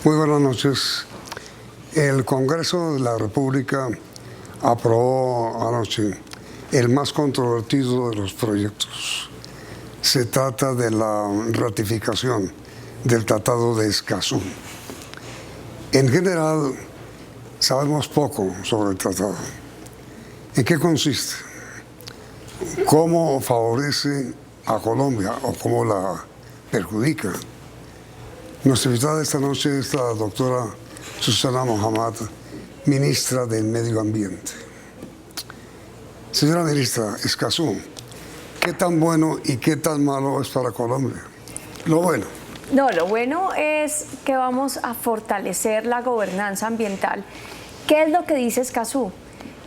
Muy buenas noches. El Congreso de la República aprobó anoche el más controvertido de los proyectos. Se trata de la ratificación del Tratado de Escazú. En general, sabemos poco sobre el tratado. ¿En qué consiste? ¿Cómo favorece a Colombia o cómo la perjudica? Nuestra invitada esta noche es la doctora Susana Mohammad, ministra del Medio Ambiente. Señora ministra, Escazú, ¿qué tan bueno y qué tan malo es para Colombia? Lo bueno. No, lo bueno es que vamos a fortalecer la gobernanza ambiental. ¿Qué es lo que dice Escazú?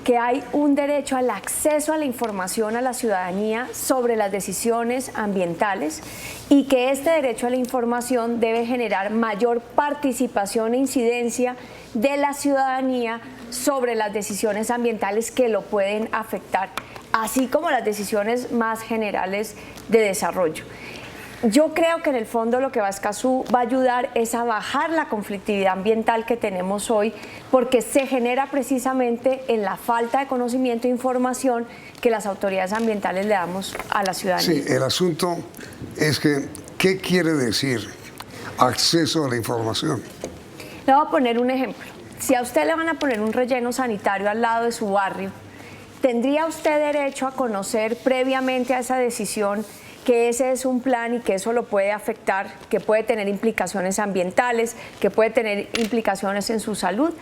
Que hay un derecho al acceso a la información a la ciudadanía sobre las decisiones ambientales y que este derecho a la información debe generar mayor participación e incidencia de la ciudadanía sobre las decisiones ambientales que lo pueden afectar, así como las decisiones más generales de desarrollo. Yo creo que en el fondo lo que va a Escazú va a ayudar es a bajar la conflictividad ambiental que tenemos hoy, porque se genera precisamente en la falta de conocimiento e información que las autoridades ambientales le damos a la ciudadanía. Sí, el asunto es que, ¿qué quiere decir acceso a la información? Le voy a poner un ejemplo. Si a usted le van a poner un relleno sanitario al lado de su barrio, ¿tendría usted derecho a conocer previamente a esa decisión que ese es un plan y que eso lo puede afectar, que puede tener implicaciones ambientales, que puede tener implicaciones en su salud?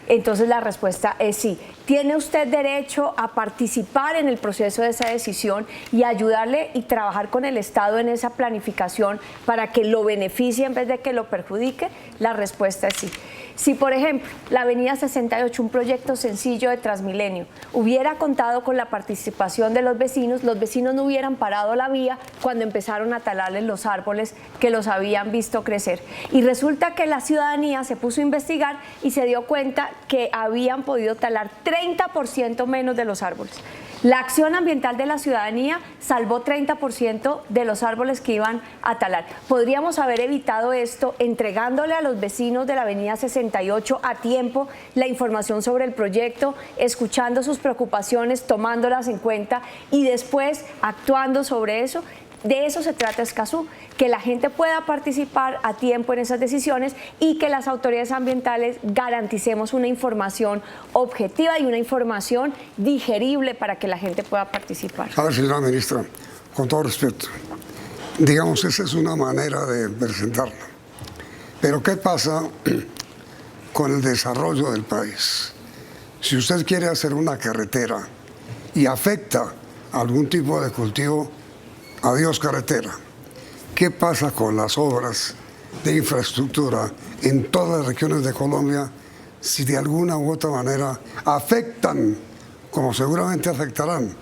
Entonces la respuesta es sí. ¿Tiene usted derecho a participar en el proceso de esa decisión y ayudarle y trabajar con el Estado en esa planificación para que lo beneficie en vez de que lo perjudique? La respuesta es sí. Si, por ejemplo, la Avenida 68, un proyecto sencillo de Transmilenio, hubiera contado con la participación de los vecinos no hubieran parado la vía cuando empezaron a talarles los árboles que los habían visto crecer. Y resulta que la ciudadanía se puso a investigar y se dio cuenta que habían podido talar 30% menos de los árboles. La acción ambiental de la ciudadanía salvó 30% de los árboles que iban a talar. Podríamos haber evitado esto entregándole a los vecinos de la Avenida 68 a tiempo la información sobre el proyecto, escuchando sus preocupaciones, tomándolas en cuenta y después actuando sobre eso. De eso se trata Escazú, que la gente pueda participar a tiempo en esas decisiones y que las autoridades ambientales garanticemos una información objetiva y una información digerible para que la gente pueda participar. A ver, señora ministra, con todo respeto, digamos, esa es una manera de presentarlo. Pero ¿qué pasa con el desarrollo del país? Si usted quiere hacer una carretera y afecta algún tipo de cultivo, adiós carretera. ¿Qué pasa con las obras de infraestructura en todas las regiones de Colombia si de alguna u otra manera afectan, como seguramente afectarán,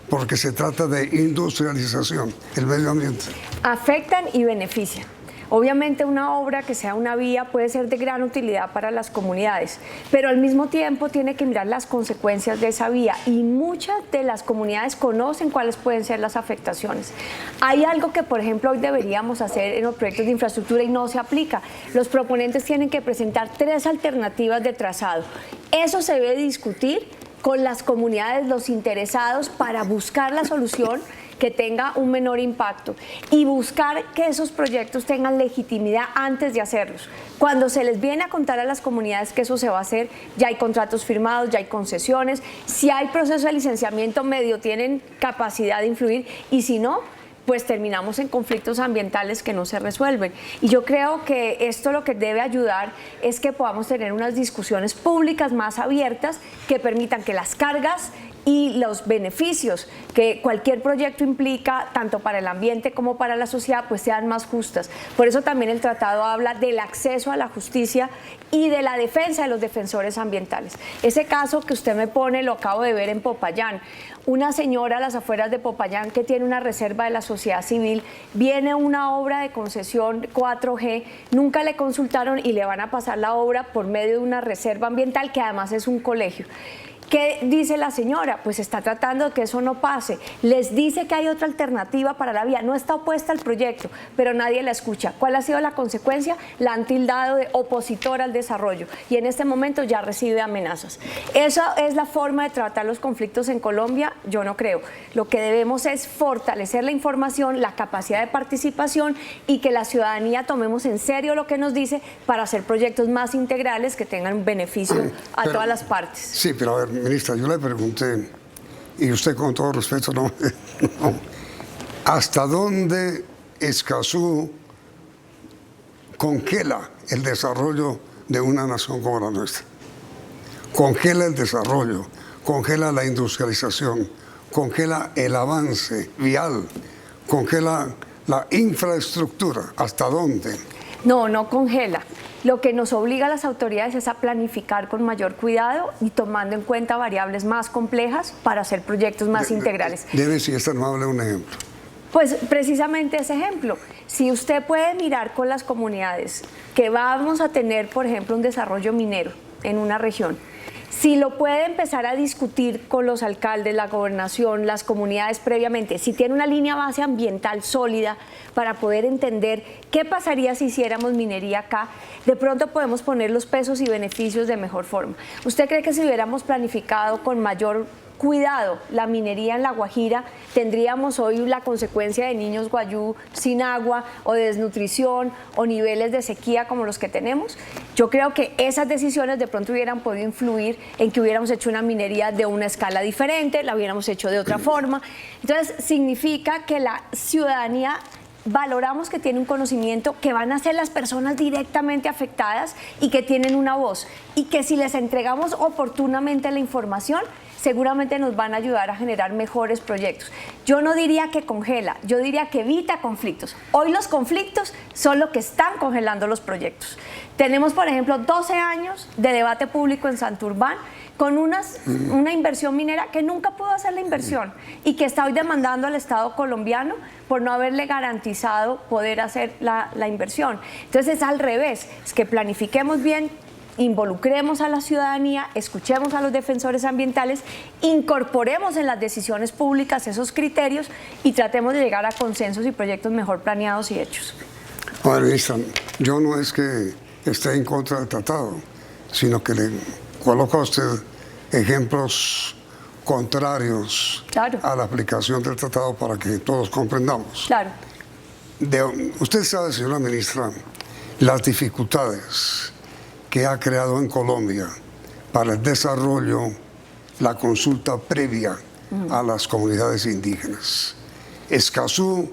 porque se trata de industrialización, el medio ambiente? Afectan y benefician. Obviamente una obra que sea una vía puede ser de gran utilidad para las comunidades, pero al mismo tiempo tiene que mirar las consecuencias de esa vía y muchas de las comunidades conocen cuáles pueden ser las afectaciones. Hay algo que, por ejemplo, hoy deberíamos hacer en los proyectos de infraestructura y no se aplica. Los proponentes tienen que presentar 3 alternativas de trazado. Eso se debe discutir con las comunidades, los interesados, para buscar la solución que tenga un menor impacto y buscar que esos proyectos tengan legitimidad antes de hacerlos. Cuando se les viene a contar a las comunidades que eso se va a hacer, ya hay contratos firmados, ya hay concesiones, si hay proceso de licenciamiento medio tienen capacidad de influir y si no, pues terminamos en conflictos ambientales que no se resuelven. Y yo creo que esto lo que debe ayudar es que podamos tener unas discusiones públicas más abiertas que permitan que las cargas y los beneficios que cualquier proyecto implica, tanto para el ambiente como para la sociedad, pues sean más justas. Por eso también el tratado habla del acceso a la justicia y de la defensa de los defensores ambientales. Ese caso que usted me pone lo acabo de ver en Popayán. Una señora a las afueras de Popayán que tiene una reserva de la sociedad civil, viene una obra de concesión 4G, nunca le consultaron y le van a pasar la obra por medio de una reserva ambiental que además es un colegio. ¿Qué dice la señora? Pues está tratando de que eso no pase. Les dice que hay otra alternativa para la vía. No está opuesta al proyecto, pero nadie la escucha. ¿Cuál ha sido la consecuencia? La han tildado de opositora al desarrollo y en este momento ya recibe amenazas. ¿Esa es la forma de tratar los conflictos en Colombia? Yo no creo. Lo que debemos es fortalecer la información, la capacidad de participación y que la ciudadanía tomemos en serio lo que nos dice para hacer proyectos más integrales que tengan beneficio a todas las partes. Sí, pero a ver, ministra, yo le pregunté, y usted con todo respeto, no, ¿hasta dónde Escazú congela el desarrollo de una nación como la nuestra? Congela el desarrollo, congela la industrialización, congela el avance vial, congela la infraestructura. ¿Hasta dónde? No, no congela. Lo que nos obliga a las autoridades es a planificar con mayor cuidado y tomando en cuenta variables más complejas para hacer proyectos más integrales. Debe, si es tan amable, un ejemplo. Pues precisamente ese ejemplo. Si usted puede mirar con las comunidades que vamos a tener, por ejemplo, un desarrollo minero en una región, si lo puede empezar a discutir con los alcaldes, la gobernación, las comunidades previamente, si tiene una línea base ambiental sólida para poder entender qué pasaría si hiciéramos minería acá, de pronto podemos poner los pesos y beneficios de mejor forma. ¿Usted cree que si hubiéramos planificado con mayor cuidado la minería en La Guajira, tendríamos hoy la consecuencia de niños guayú sin agua o de desnutrición o niveles de sequía como los que tenemos? Yo creo que esas decisiones de pronto hubieran podido influir en que hubiéramos hecho una minería de una escala diferente, la hubiéramos hecho de otra forma. Entonces, significa que la ciudadanía valoramos que tiene un conocimiento, que van a ser las personas directamente afectadas y que tienen una voz, y que si les entregamos oportunamente la información, seguramente nos van a ayudar a generar mejores proyectos. Yo no diría que congela, yo diría que evita conflictos. Hoy los conflictos son lo que están congelando los proyectos. Tenemos, por ejemplo, 12 años de debate público en Santurbán con una inversión minera que nunca pudo hacer la inversión y que está hoy demandando al Estado colombiano por no haberle garantizado poder hacer la inversión. Entonces es al revés, es que planifiquemos bien, involucremos a la ciudadanía, escuchemos a los defensores ambientales, incorporemos en las decisiones públicas esos criterios y tratemos de llegar a consensos y proyectos mejor planeados y hechos. A ver, ministra, yo no es que esté en contra del tratado, sino que le coloco a usted ejemplos contrarios a la aplicación del tratado para que todos comprendamos. Claro. Usted sabe, señora ministra, las dificultades que ha creado en Colombia para el desarrollo la consulta previa a las comunidades indígenas. Escazú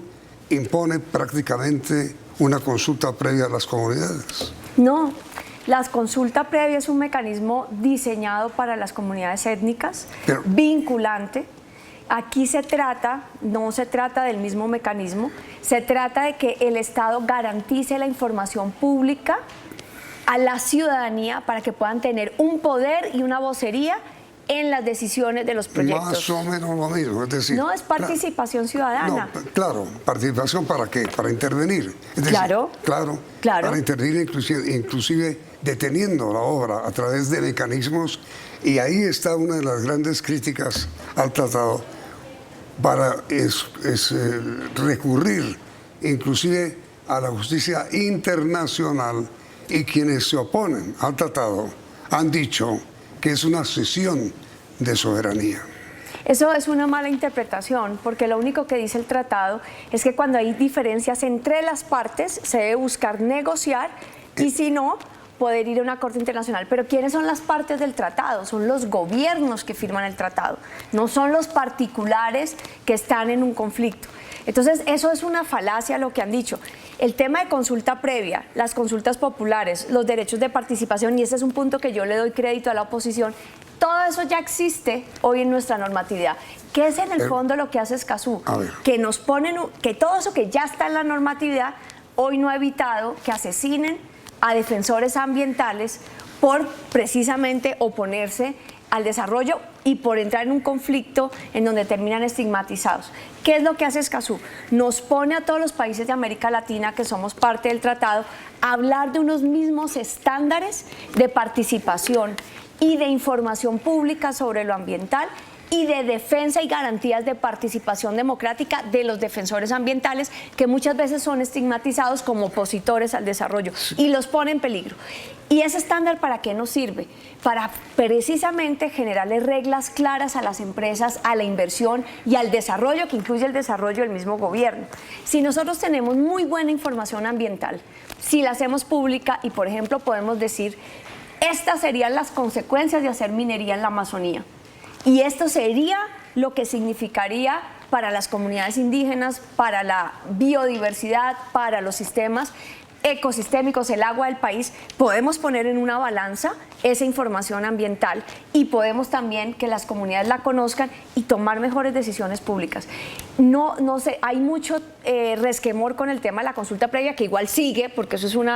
impone prácticamente una consulta previa a las comunidades. No, la consulta previa es un mecanismo diseñado para las comunidades étnicas, vinculante. Aquí no se trata del mismo mecanismo, se trata de que el Estado garantice la información pública a la ciudadanía para que puedan tener un poder y una vocería en las decisiones de los proyectos. Más o menos lo mismo, es decir... No, es participación ciudadana. No, claro, participación ¿para qué? Para intervenir. Es decir, claro, para intervenir inclusive deteniendo la obra a través de mecanismos, y ahí está una de las grandes críticas al tratado, para recurrir inclusive a la justicia internacional. Y quienes se oponen al tratado han dicho que es una cesión de soberanía. Eso es una mala interpretación, porque lo único que dice el tratado es que cuando hay diferencias entre las partes se debe buscar negociar y si no, poder ir a una corte internacional. Pero ¿quiénes son las partes del tratado? Son los gobiernos que firman el tratado, no son los particulares que están en un conflicto. Entonces, eso es una falacia lo que han dicho. El tema de consulta previa, las consultas populares, los derechos de participación, y ese es un punto que yo le doy crédito a la oposición, todo eso ya existe hoy en nuestra normatividad. ¿Qué es en el fondo lo que hace Escazú? Que nos ponen, que todo eso que ya está en la normatividad, hoy no ha evitado que asesinen a defensores ambientales por precisamente oponerse al desarrollo y por entrar en un conflicto en donde terminan estigmatizados. ¿Qué es lo que hace Escazú? Nos pone a todos los países de América Latina que somos parte del tratado a hablar de unos mismos estándares de participación y de información pública sobre lo ambiental y de defensa y garantías de participación democrática de los defensores ambientales, que muchas veces son estigmatizados como opositores al desarrollo y los pone en peligro. ¿Y ese estándar para qué nos sirve? Para precisamente generarle reglas claras a las empresas, a la inversión y al desarrollo, que incluye el desarrollo del mismo gobierno. Si nosotros tenemos muy buena información ambiental, si la hacemos pública y, por ejemplo, podemos decir, estas serían las consecuencias de hacer minería en la Amazonía. Y esto sería lo que significaría para las comunidades indígenas, para la biodiversidad, para los sistemas ecosistémicos, el agua del país. Podemos poner en una balanza esa información ambiental y podemos también que las comunidades la conozcan y tomar mejores decisiones públicas. No sé, hay mucho resquemor con el tema de la consulta previa, que igual sigue, porque eso es un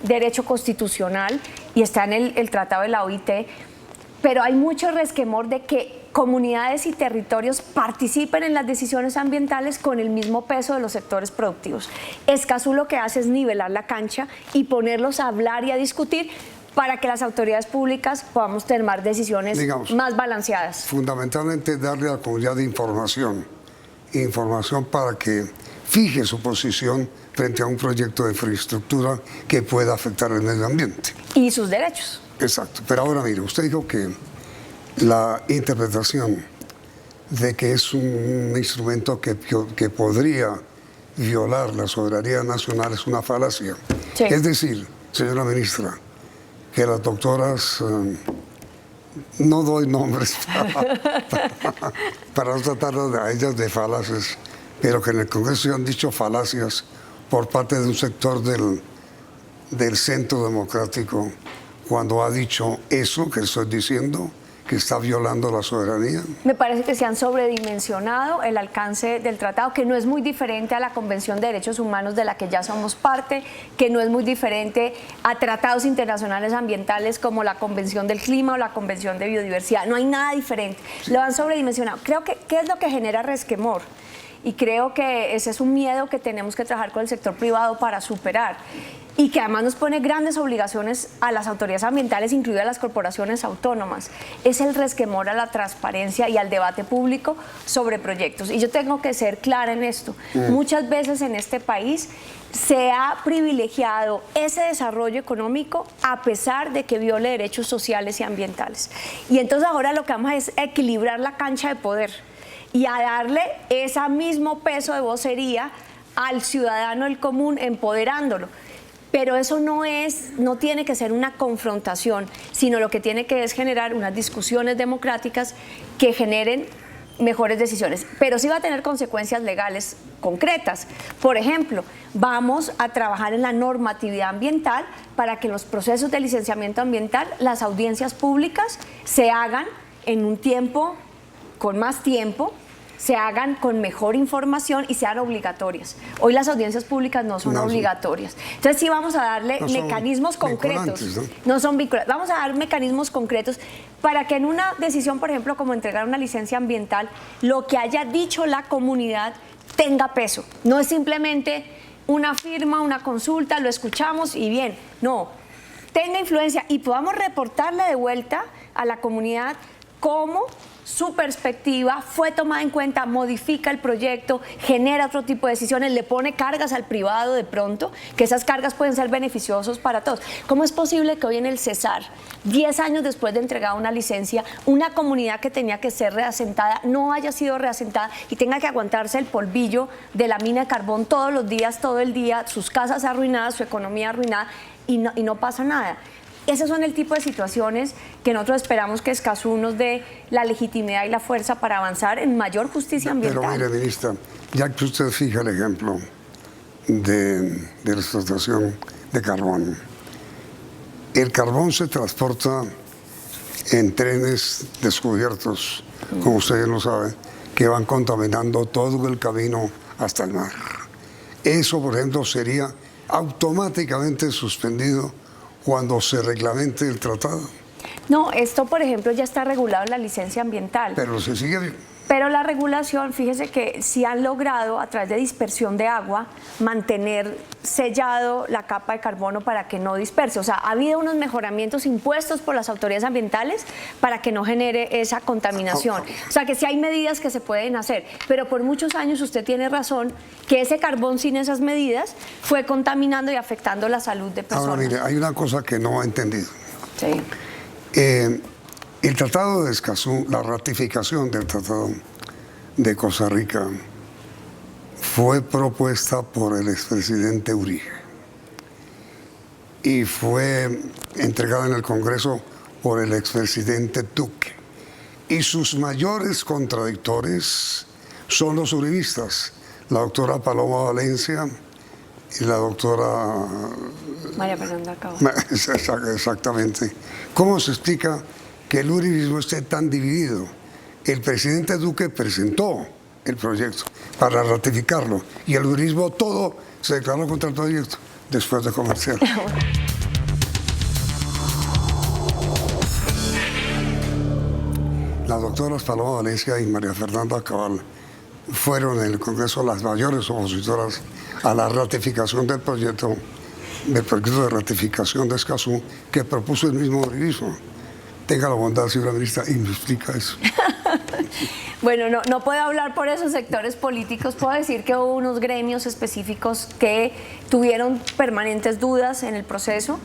derecho constitucional y está en el Tratado de la OIT, pero hay mucho resquemor de que comunidades y territorios participen en las decisiones ambientales con el mismo peso de los sectores productivos. Escazú lo que hace es nivelar la cancha y ponerlos a hablar y a discutir para que las autoridades públicas podamos tomar decisiones, digamos, más balanceadas. Fundamentalmente darle a la comunidad información para que fije su posición frente a un proyecto de infraestructura que pueda afectar el medio ambiente. Y sus derechos. Exacto, pero ahora mire, usted dijo que la interpretación de que es un instrumento que podría violar la soberanía nacional es una falacia. Sí. Es decir, señora ministra, que las doctoras, no doy nombres para no tratar a ellas de falacias, pero que en el Congreso se han dicho falacias por parte de un sector del centro democrático cuando ha dicho eso que estoy diciendo, que está violando la soberanía. Me parece que se han sobredimensionado el alcance del tratado, que no es muy diferente a la Convención de Derechos Humanos de la que ya somos parte, que no es muy diferente a tratados internacionales ambientales como la Convención del Clima o la Convención de Biodiversidad. No hay nada diferente. Sí. Lo han sobredimensionado. Creo que, ¿qué es lo que genera resquemor? Y creo que ese es un miedo que tenemos que trabajar con el sector privado para superar. Y que además nos pone grandes obligaciones a las autoridades ambientales, incluidas las corporaciones autónomas. Es el resquemor a la transparencia y al debate público sobre proyectos. Y yo tengo que ser clara en esto. Muchas veces en este país se ha privilegiado ese desarrollo económico a pesar de que viole derechos sociales y ambientales. Y entonces ahora lo que vamos a es equilibrar la cancha de poder y a darle ese mismo peso de vocería al ciudadano del común, empoderándolo. Pero eso no tiene que ser una confrontación, sino lo que tiene que es generar unas discusiones democráticas que generen mejores decisiones. Pero sí va a tener consecuencias legales concretas. Por ejemplo, vamos a trabajar en la normatividad ambiental para que los procesos de licenciamiento ambiental, las audiencias públicas, se hagan en un tiempo, con más tiempo, se hagan con mejor información y sean obligatorias. Hoy las audiencias públicas no son obligatorias. Entonces sí vamos a darle mecanismos concretos. No son vinculantes. Vamos a dar mecanismos concretos para que en una decisión, por ejemplo, como entregar una licencia ambiental, lo que haya dicho la comunidad tenga peso. No es simplemente una firma, una consulta, lo escuchamos y bien. No, tenga influencia y podamos reportarle de vuelta a la comunidad cómo su perspectiva fue tomada en cuenta, modifica el proyecto, genera otro tipo de decisiones, le pone cargas al privado de pronto, que esas cargas pueden ser beneficiosos para todos. ¿Cómo es posible que hoy en el Cesar, 10 años después de entregar una licencia, una comunidad que tenía que ser reasentada no haya sido reasentada y tenga que aguantarse el polvillo de la mina de carbón todos los días, todo el día, sus casas arruinadas, su economía arruinada y no pasa nada? Esos son el tipo de situaciones que nosotros esperamos que Escazú nos dé la legitimidad y la fuerza para avanzar en mayor justicia ambiental. Pero mire, ministra, ya que usted fija el ejemplo de la explotación de carbón, el carbón se transporta en trenes descubiertos, como ustedes lo saben, que van contaminando todo el camino hasta el mar. Eso, por ejemplo, sería automáticamente suspendido cuando se reglamente el tratado. No, esto, por ejemplo, ya está regulado en la licencia ambiental. Pero se sigue... Pero la regulación, fíjese que sí han logrado, a través de dispersión de agua, mantener sellado la capa de carbono para que no disperse. O sea, ha habido unos mejoramientos impuestos por las autoridades ambientales para que no genere esa contaminación. O sea, que sí hay medidas que se pueden hacer, pero por muchos años usted tiene razón que ese carbón sin esas medidas fue contaminando y afectando la salud de personas. Ahora, mire, hay una cosa que no he entendido. Sí. El Tratado de Escazú, la ratificación del Tratado de Costa Rica fue propuesta por el expresidente Uribe y fue entregada en el Congreso por el expresidente Duque. Y sus mayores contradictores son los uribistas, la doctora Paloma Valencia y la doctora... María Fernanda Cabal. Exactamente. ¿Cómo se explica que el uribismo esté tan dividido? El presidente Duque presentó el proyecto para ratificarlo y el uribismo todo se declaró contra el proyecto después de comercial. Las doctoras Paloma Valencia y María Fernanda Cabal fueron en el Congreso las mayores opositoras a la ratificación del proyecto de ratificación de Escazú que propuso el mismo uribismo. Tenga la bondad, señora ministra, y me explica eso. Bueno, no puedo hablar por esos sectores políticos. Puedo decir que hubo unos gremios específicos que tuvieron permanentes dudas en el proceso.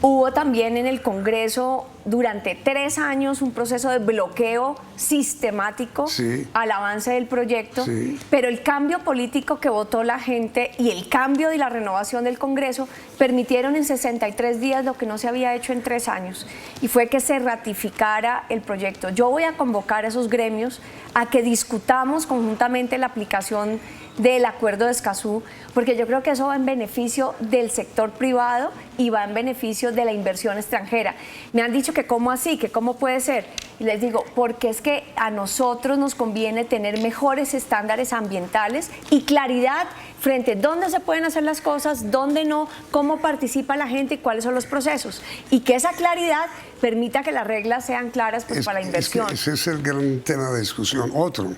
Hubo también en el Congreso durante 3 años un proceso de bloqueo sistemático al avance del proyecto, pero el cambio político que votó la gente y el cambio y la renovación del Congreso permitieron en 63 días lo que no se había hecho en 3 años, y fue que se ratificara el proyecto. Yo voy a convocar a esos gremios a que discutamos conjuntamente la aplicación del Acuerdo de Escazú, porque yo creo que eso va en beneficio del sector privado y va en beneficio de la inversión extranjera. Me han dicho que cómo así, que cómo puede ser. Y les digo, porque es que a nosotros nos conviene tener mejores estándares ambientales y claridad frente a dónde se pueden hacer las cosas, dónde no, cómo participa la gente y cuáles son los procesos. Y que esa claridad permita que las reglas sean claras para la inversión. Es que ese es el gran tema de discusión. Otro,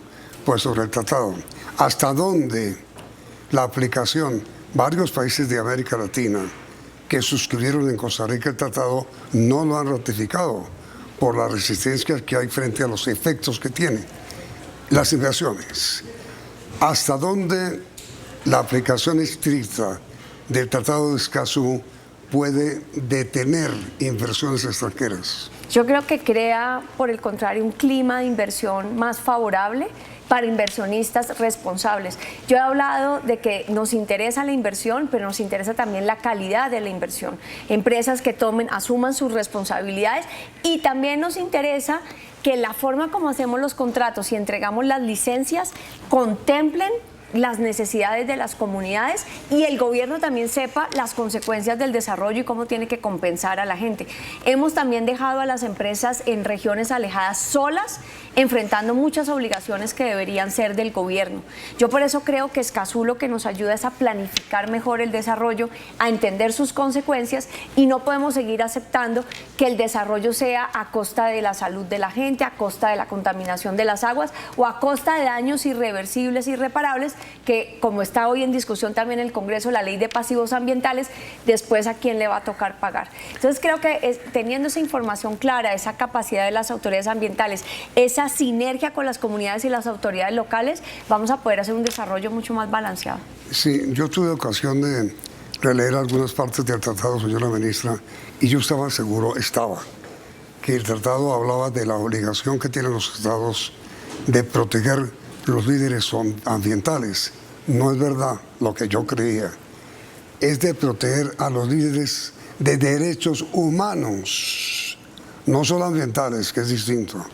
pues sobre el tratado. ¿Hasta dónde la aplicación? Varios países de América Latina que suscribieron en Costa Rica el tratado no lo han ratificado por la resistencia que hay frente a los efectos que tiene. Las inversiones. ¿Hasta dónde la aplicación estricta del Tratado de Escazú puede detener inversiones extranjeras? Yo creo que crea, por el contrario, un clima de inversión más favorable para inversionistas responsables. Yo he hablado de que nos interesa la inversión, pero nos interesa también la calidad de la inversión. Empresas que asuman sus responsabilidades, y también nos interesa que la forma como hacemos los contratos y entregamos las licencias contemplen las necesidades de las comunidades y el gobierno también sepa las consecuencias del desarrollo y cómo tiene que compensar a la gente. Hemos también dejado a las empresas en regiones alejadas solas, enfrentando muchas obligaciones que deberían ser del gobierno. Yo por eso creo que Escazú lo que nos ayuda es a planificar mejor el desarrollo, a entender sus consecuencias, y no podemos seguir aceptando que el desarrollo sea a costa de la salud de la gente, a costa de la contaminación de las aguas o a costa de daños irreversibles, irreparables, que como está hoy en discusión también en el Congreso la ley de pasivos ambientales, después a quién le va a tocar pagar. Entonces creo que teniendo esa información clara, esa capacidad de las autoridades ambientales, esa sinergia con las comunidades y las autoridades locales, vamos a poder hacer un desarrollo mucho más balanceado. Sí, yo tuve ocasión de releer algunas partes del tratado, señora ministra, y yo estaba que el tratado hablaba de la obligación que tienen los estados de proteger los líderes ambientales. No es verdad lo que yo creía. Es de proteger a los líderes de derechos humanos, no solo ambientales, que es distinto.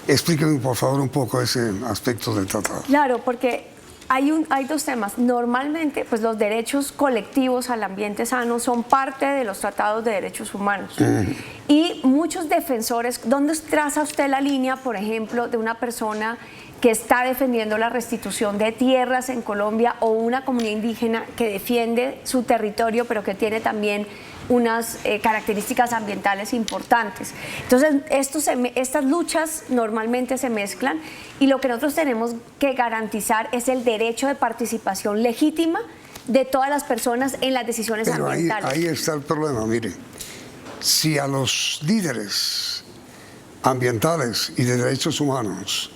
Explíqueme, por favor, un poco ese aspecto del tratado. Claro, porque hay 2 temas. Normalmente, pues los derechos colectivos al ambiente sano son parte de los tratados de derechos humanos. Y muchos defensores, ¿dónde traza usted la línea, por ejemplo, de una persona que está defendiendo la restitución de tierras en Colombia, o una comunidad indígena que defiende su territorio, pero que tiene también unas características ambientales importantes. Entonces, estas luchas normalmente se mezclan, y lo que nosotros tenemos que garantizar es el derecho de participación legítima de todas las personas en las decisiones ambientales. Ahí está el problema, mire. Si a los líderes ambientales y de derechos humanos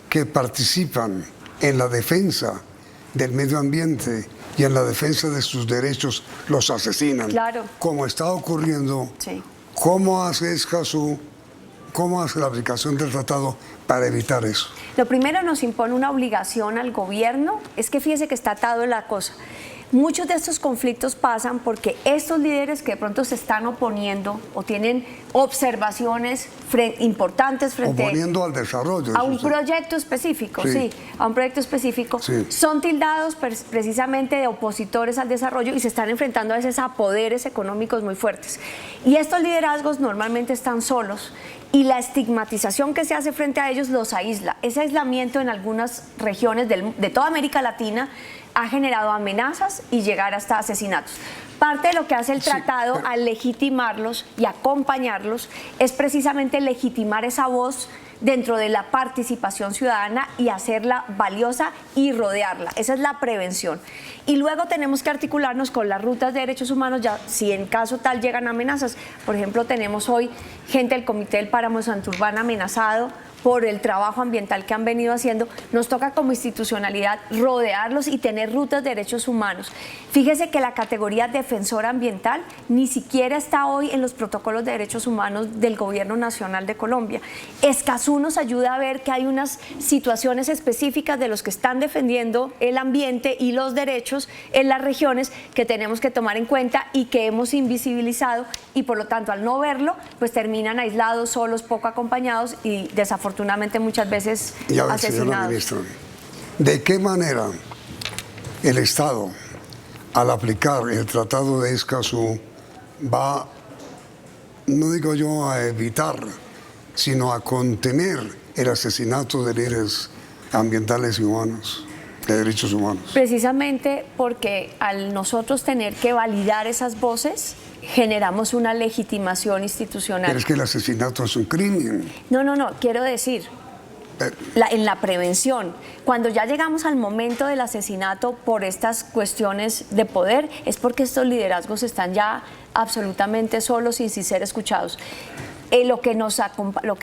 que participan en la defensa del medio ambiente y en la defensa de sus derechos los asesinan, claro, como está ocurriendo, sí, ¿cómo hace Escazú, cómo hace la aplicación del tratado para evitar eso? Lo primero, nos impone una obligación al gobierno. Es que fíjese que está atado en la cosa. Muchos de estos conflictos pasan porque estos líderes que de pronto se están oponiendo o tienen observaciones importantes frente oponiendo al desarrollo, a un proyecto específico, sí, a un proyecto específico, sí, son tildados precisamente de opositores al desarrollo y se están enfrentando a veces a poderes económicos muy fuertes. Y estos liderazgos normalmente están solos, y la estigmatización que se hace frente a ellos los aísla. Ese aislamiento en algunas regiones de toda América Latina ha generado amenazas y llegar hasta asesinatos. Parte de lo que hace el tratado al legitimarlos y acompañarlos es precisamente legitimar esa voz dentro de la participación ciudadana y hacerla valiosa y rodearla. Esa es la prevención. Y luego tenemos que articularnos con las rutas de derechos humanos, ya si en caso tal llegan amenazas. Por ejemplo, tenemos hoy gente del Comité del Páramo de Santurbán amenazado por el trabajo ambiental que han venido haciendo. Nos toca como institucionalidad rodearlos y tener rutas de derechos humanos. Fíjese que la categoría defensor ambiental ni siquiera está hoy en los protocolos de derechos humanos del Gobierno Nacional de Colombia. Escazú nos ayuda a ver que hay unas situaciones específicas de los que están defendiendo el ambiente y los derechos en las regiones que tenemos que tomar en cuenta y que hemos invisibilizado, y por lo tanto al no verlo pues terminan aislados, solos, poco acompañados y desafortunadamente muchas veces asesinados. Señora ministra, ¿de qué manera el Estado, al aplicar el Tratado de Escazú, va, no digo yo a evitar, sino a contener el asesinato de líderes ambientales y humanos, de derechos humanos? Precisamente porque al nosotros tener que validar esas voces, generamos una legitimación institucional. Pero es que el asesinato es un crimen. No, quiero decir, en la prevención, cuando ya llegamos al momento del asesinato por estas cuestiones de poder, es porque estos liderazgos están ya absolutamente solos y sin ser escuchados. Lo que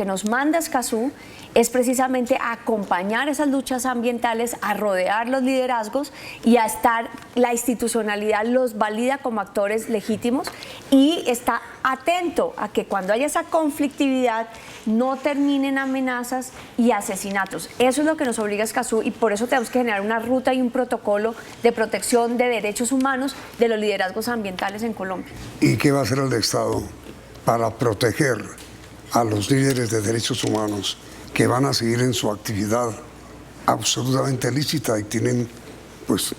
nos manda Escazú es precisamente acompañar esas luchas ambientales, a rodear los liderazgos y a estar, la institucionalidad los valida como actores legítimos y está atento a que cuando haya esa conflictividad no terminen amenazas y asesinatos. Eso es lo que nos obliga Escazú, y por eso tenemos que generar una ruta y un protocolo de protección de derechos humanos de los liderazgos ambientales en Colombia. ¿Y qué va a hacer el Estado para proteger a los líderes de derechos humanos que van a seguir en su actividad absolutamente lícita y tienen pues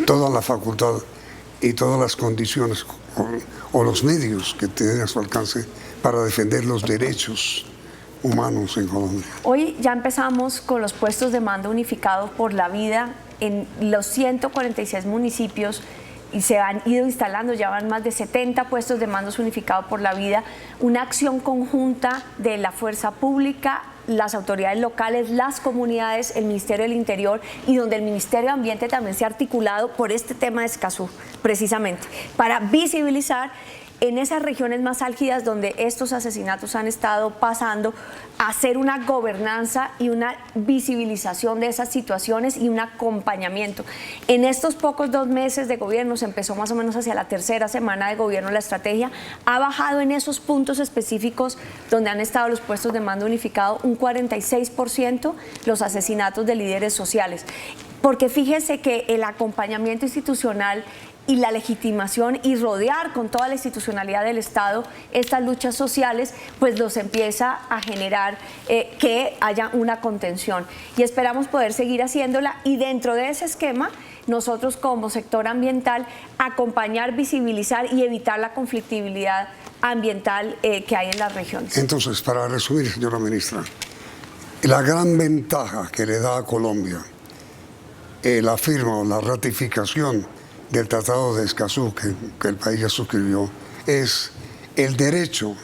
toda la facultad y todas las condiciones o los medios que tienen a su alcance para defender los derechos humanos en Colombia? Hoy ya empezamos con los puestos de mando unificados por la vida en los 146 municipios y se han ido instalando, ya van más de 70 puestos de mandos unificados por la vida, una acción conjunta de la fuerza pública, las autoridades locales, las comunidades, el Ministerio del Interior, y donde el Ministerio de Ambiente también se ha articulado por este tema de Escazú, precisamente, para visibilizar en esas regiones más álgidas donde estos asesinatos han estado pasando, hacer una gobernanza y una visibilización de esas situaciones y un acompañamiento. En estos pocos 2 meses de gobierno, se empezó más o menos hacia la tercera semana de gobierno la estrategia, ha bajado en esos puntos específicos donde han estado los puestos de mando unificado un 46% los asesinatos de líderes sociales. Porque fíjese que el acompañamiento institucional y la legitimación y rodear con toda la institucionalidad del Estado estas luchas sociales, pues los empieza a generar que haya una contención. Y esperamos poder seguir haciéndola, y dentro de ese esquema, nosotros como sector ambiental, acompañar, visibilizar y evitar la conflictividad ambiental que hay en las regiones. Entonces, para resumir, señora ministra, La gran ventaja que le da a Colombia la firma o la ratificación del Tratado de Escazú, que el país ya suscribió, es el derecho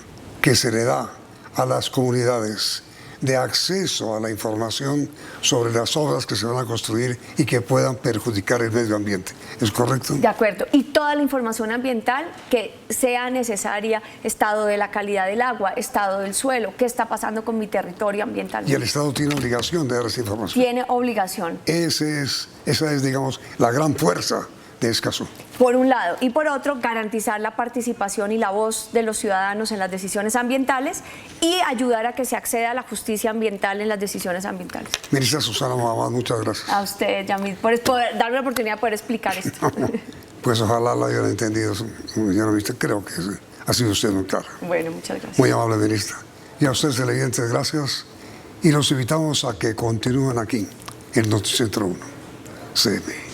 que se le da a las comunidades de acceso a la información sobre las obras que se van a construir y que puedan perjudicar el medio ambiente. ¿Es correcto? De acuerdo. Y toda la información ambiental que sea necesaria, estado de la calidad del agua, estado del suelo, qué está pasando con mi territorio ambiental. Y el Estado tiene obligación de dar esa información. Tiene obligación. Esa es, digamos, la gran fuerza de Escazú. Por un lado. Y por otro, garantizar la participación y la voz de los ciudadanos en las decisiones ambientales y ayudar a que se acceda a la justicia ambiental en las decisiones ambientales. Ministra Susana Mohamed, muchas gracias. A usted, Yamil, por darme la oportunidad de poder explicar esto. Pues ojalá lo hayan entendido, señora ministra. Creo que ha sido usted muy clara. Bueno, muchas gracias. Muy amable, ministra. Y a ustedes, televidentes, gracias. Y los invitamos a que continúen aquí, en Noticentro 1, CM.